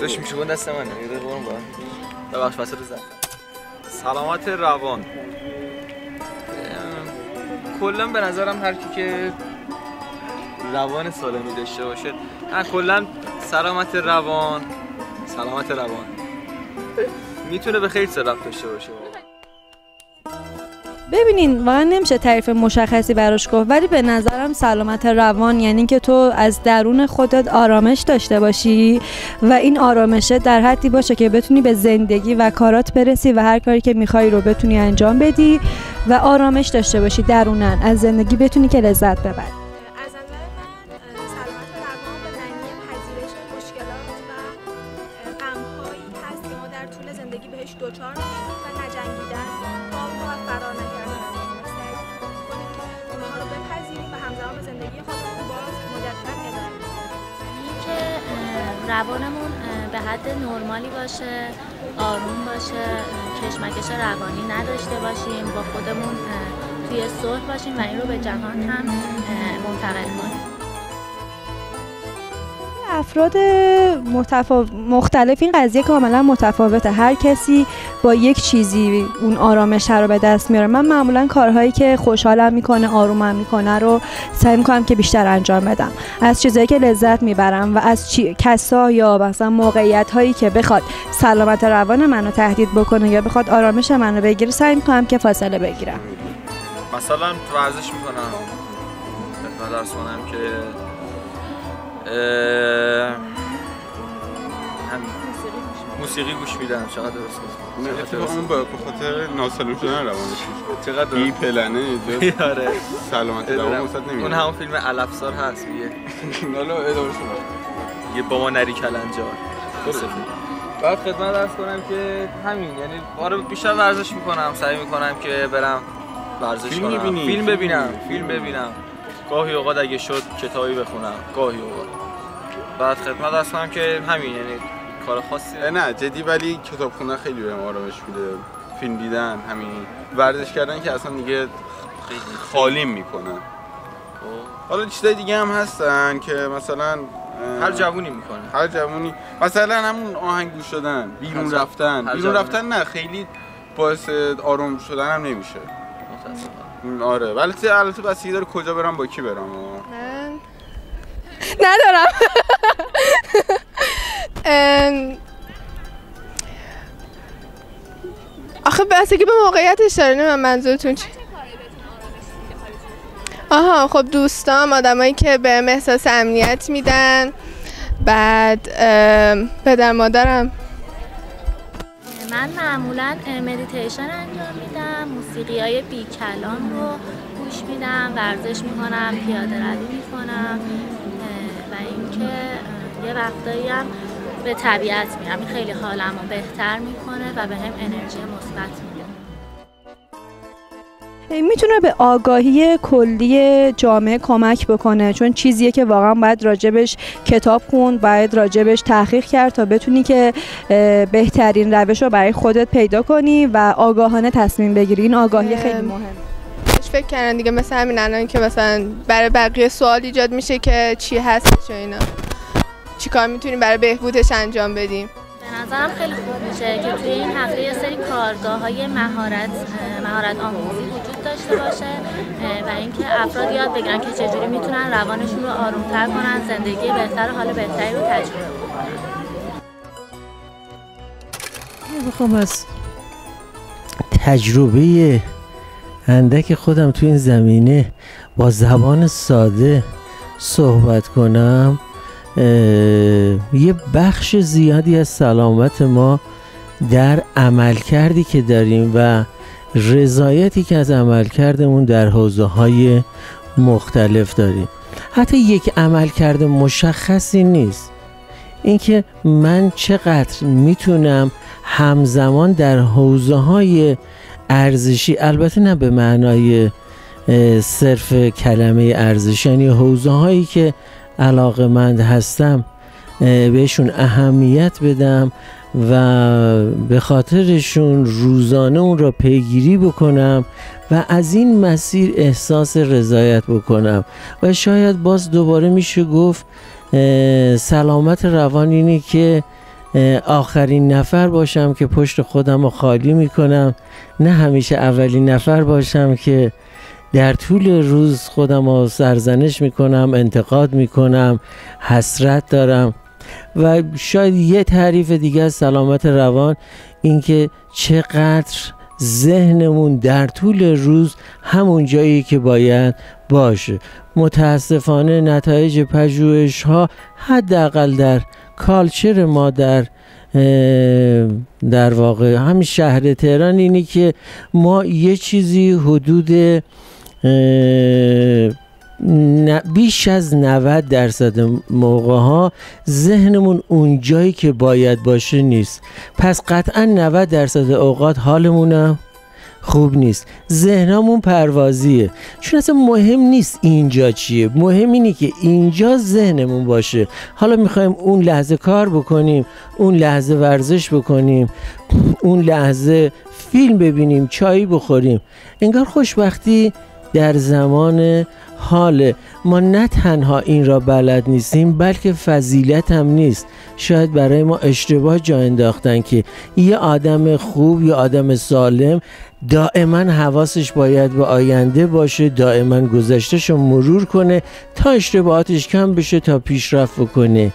داشت میشه گون دست منه یه دقیقه برم ببخش واسه رو زد. سلامت روان کلا به نظرم هر کی که روان سالمی داشته باشه کلا سلامت روان میتونه به خیر ربط داشته باشه. ببینین واقعا نمیشه تعریف مشخصی براش گفت، ولی به نظرم سلامت روان یعنی که تو از درون خودت آرامش داشته باشی و این آرامشه در حدی باشه که بتونی به زندگی و کارات برسی و هر کاری که میخوای رو بتونی انجام بدی و آرامش داشته باشی درونن از زندگی بتونی که لذت ببری. از نظر من سلامت روان به معنی پذیرش مشکلات و غم‌هایی هست که ما در طول زندگی بهش دچار میشیم و نجنگیدن با و فرار نکردن از اون سعی کنیم که اونها رو بپذیریم و همزمان به زندگی خودمون باز مجددا ادامه بدیم. که روانمون به حد نرمالی باشه، آروم باشه، کشمکش روانی نداشته باشیم، با خودمون توی صلح باشیم و این رو به جهان هم منتقل کنیم. افراد مختلف این قضیه کاملا متفاوته، هر کسی با یک چیزی اون آرامش رو به دست میاره. من معمولا کارهایی که خوشحالم میکنه آرومم میکنه رو سعی میکنم که بیشتر انجام بدم، از چیزایی که لذت میبرم و از کسا یا مثلا موقعیت هایی که بخواد سلامت روان منو تهدید بکنه یا بخواد آرامش منو بگیره سعی میکنم که فاصله بگیرم. مثلا ورزش میکنم، درس کنم که موسیقی گوش میدم. چقدر درست اون به خاطر ناسالم شدن روانش چقدر این پلنه اینجا آره سلامت روان وسط نمیاد. اون همون فیلم علفزار هست میگه حالا ادامه شما یه با ما نری کلنجار. بعد خدمت عرض کنم که همین یعنی آره بیشتر ورزش میکنم، سعی میکنم که برم ورزش کنم، فیلم ببینم گاهی اوقات اگه شد کتابی بخونم گاهی اوقات. بعد خدمت عرض کنم که همین یعنی کار خاصی نه جدی، ولی کتاب خوندن خیلی بهم آرامش میده، فیلم دیدن، همین ورزش کردن که اصلا دیگه خالیم میکنن. حالا چیزای دیگه هم هستن که مثلا هر جوونی میکنه، هر جوونی مثلا همون آهنگ گوش دادن، بیرون رفتن نه خیلی باعث آروم شدن هم نمیشه متاسفانه. آره ولی البته بسیاری داره کجا برم با کی برم. من ندارم. آخه بستگی به موقعیتش داره. نمیدونم منظورتون چی؟ آها خب دوستام آدمایی که بهم احساس امنیت میدن، بعد پدر مادرم. من معمولا مدیتیشن انجام میدم، موسیقی‌های بی کلام رو گوش میدم، ورزش میکنم، پیاده روی میکنم و اینکه یه وقتایی هم به طبیعت میرم. این خیلی حالمو بهتر میکنه و بهم انرژی مثبت میده. میتونه به آگاهی کلی جامعه کمک بکنه، چون چیزیه که واقعا باید راجبش کتاب خوند، باید راجبش تحقیق کرد تا بتونی که بهترین روش رو برای خودت پیدا کنی و آگاهانه تصمیم بگیری. این آگاهی خیلی مهمه. فکر کردن دیگه مثلا همین الان که مثلا برای بقیه سوال ایجاد میشه که چی هستش و اینا، چی کار میتونیم برای بهبودش انجام بدیم. به نظرم خیلی خوب میشه که توی این هفته یه سری کارگاه‌های مهارت آموزی وجود داشته باشه و اینکه افراد یاد بگیرن که چجوری میتونن روانشون رو آرومتر کنن، زندگی بهتر و حال بهتری رو تجربه کنن. میخوام از تجربه اندک خودم توی این زمینه با زبان ساده صحبت کنم. یه بخش زیادی از سلامت ما در عملکردی که داریم و رضایتی که از عملکردمون در حوزه‌های مختلف داریم. حتی یک عملکرد مشخصی نیست، اینکه من چقدر میتونم همزمان در حوزه‌های ارزشی، البته نه به معنای صرف کلمه ارزش، یعنی حوزه‌هایی که علاقه‌مند هستم بهشون اهمیت بدم و به خاطرشون روزانه اون را پیگیری بکنم و از این مسیر احساس رضایت بکنم و شاید باز دوباره میشه گفت سلامت روان اینه که آخرین نفر باشم که پشت خودم رو خالی میکنم، نه همیشه اولین نفر باشم که در طول روز خودم رو سرزنش میکنم، انتقاد میکنم، حسرت دارم. و شاید یه تعریف دیگه از سلامت روان این که چقدر ذهنمون در طول روز همون جایی که باید باشه. متاسفانه نتایج پژوهش ها حداقل در کالچر ما در واقع همین شهر تهران اینی که ما یه چیزی حدود بیش از 90% موقع ها ذهنمون اون جایی که باید باشه نیست. پس قطعا 90% اوقات حالمونم خوب نیست، ذهنمون پروازیه، چون اصلا مهم نیست اینجا چیه، مهم اینه که اینجا ذهنمون باشه. حالا میخوایم اون لحظه کار بکنیم، اون لحظه ورزش بکنیم، اون لحظه فیلم ببینیم، چایی بخوریم. انگار خوشبختی در زمان حاله. ما نه تنها این را بلد نیستیم بلکه فضیلت هم نیست. شاید برای ما اشتباه جا انداختن که یه آدم خوب، یه آدم سالم دائما حواسش باید به آینده باشه، دائما گذشتهشو مرور کنه تا اشتباهاتش کم بشه، تا پیشرفت کنه.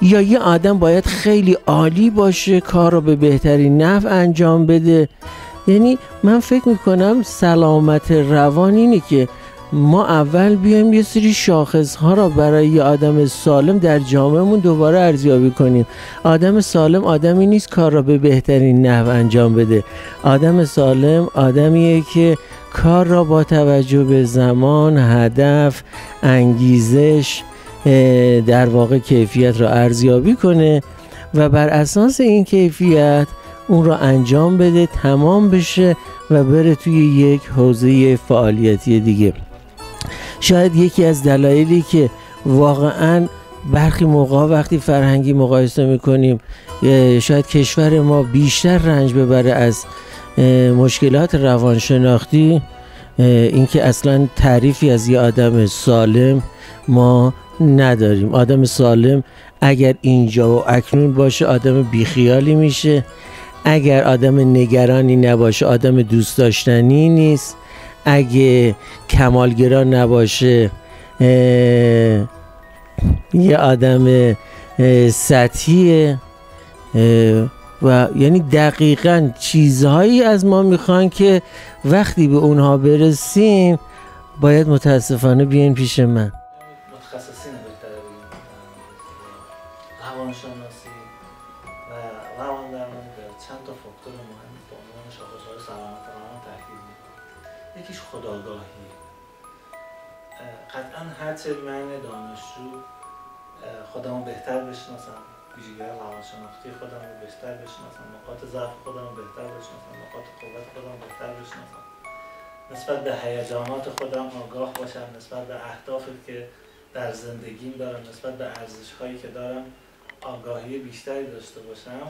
یا یه آدم باید خیلی عالی باشه، کار رو به بهترین نحو انجام بده. یعنی من فکر میکنم سلامت روان اینه که ما اول بیایم یه سری شاخص‌ها را برای یه آدم سالم در جامعهمون دوباره ارزیابی کنیم. آدم سالم آدمی نیست کار را به بهترین نحو انجام بده. آدم سالم آدمیه که کار را با توجه به زمان، هدف، انگیزش، در واقع کیفیت را ارزیابی کنه و بر اساس این کیفیت اون را انجام بده، تمام بشه و بره توی یک حوزه فعالیتی دیگه. شاید یکی از دلایلی که واقعاً برخی موقع وقتی فرهنگی مقایسه میکنیم شاید کشور ما بیشتر رنج ببره از مشکلات روانشناختی، اینکه اصلا تعریفی از یه آدم سالم ما نداریم. آدم سالم اگر اینجا و اکنون باشه آدم بیخیالی میشه، اگر آدم نگرانی نباشه آدم دوست داشتنی نیست، اگه کمالگرا نباشه یه آدم سطحیه. و یعنی دقیقاً چیزهایی از ما میخوان که وقتی به اونها برسیم باید متاسفانه بیاین پیش من. متخصصین بهتره بگیم روانشناسی و روان درمانی در چند تا فاکتور مهم به عنوان شاخص‌های سلامت روان تاکید می‌کنه. یکیش خودآگاهی. قطعاً هرچه من دانشجو خودمو بهتر بشناسم، ویژگی‌های روانشناختی خودم رو بهتر بشناسم، نقاط ضعف خودم رو بهتر بشناسم، نقاط قوت خودم رو بهتر بشناسم، نسبت به هیجانات خودم آگاه باشم، نسبت به اهدافی که در زندگیم دارم، نسبت به ارزش‌هایی که دارم آگاهی بیشتری داشته باشم.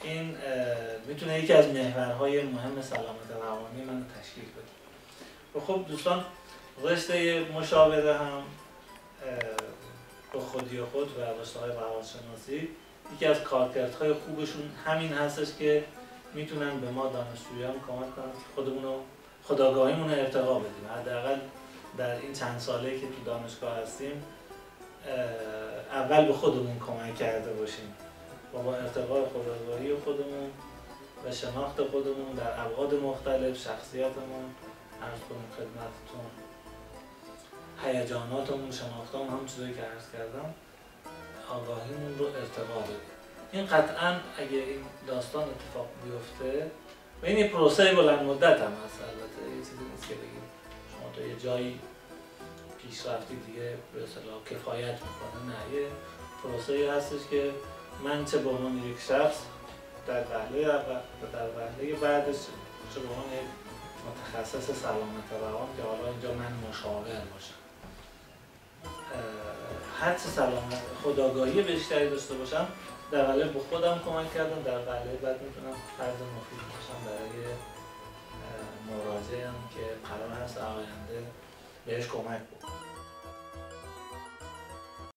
این میتونه یکی از محورهای مهم سلامت روانی من رو تشکیل بده. و خب دوستان رشته مشاوره هم به خودی خود و رشته‌های روانشناسی یکی از کارکردهای خوبشون همین هستش که میتونن به ما دانشجویان کمک کنن که خودمون رو خودآگاهیمون رو ارتقا بدیم. حداقل در این چند ساله که تو دانشگاه هستیم اول به خودمون کمک کرده باشیم و با ارتقاء خودآگاهی خودمون و شناخت خودمون در ابعاد مختلف، شخصیتمون، عرض کنم خدمتتون، هیجاناتمون، شناختمون، هم چیزایی که عرض کردم، آگاهیمون رو ارتقا بدیم. این قطعاً اگه این داستان اتفاق بیفته و این پروسه بلند مدت هم هست، البته یه چیزی نیست که بگیم شما تا یه جایی پیشرفتی دیگه به اصطلاح کفایت میکنه، نه، یه پروسه هستش که من چه به عنوان یک شخص در وهله اول و در وهله بعدش چه به عنوان یک متخصص سلامت روان که حالا اینجا من مشاور باشم، هر چه سلامت خودآگاهی بیشتری داشته باشم در وهله به خودم کمک کردم، در وهله بعد میتونم فرد مفید باشم برای مراجعم که قرار هست آینده بهش کمک بکنم.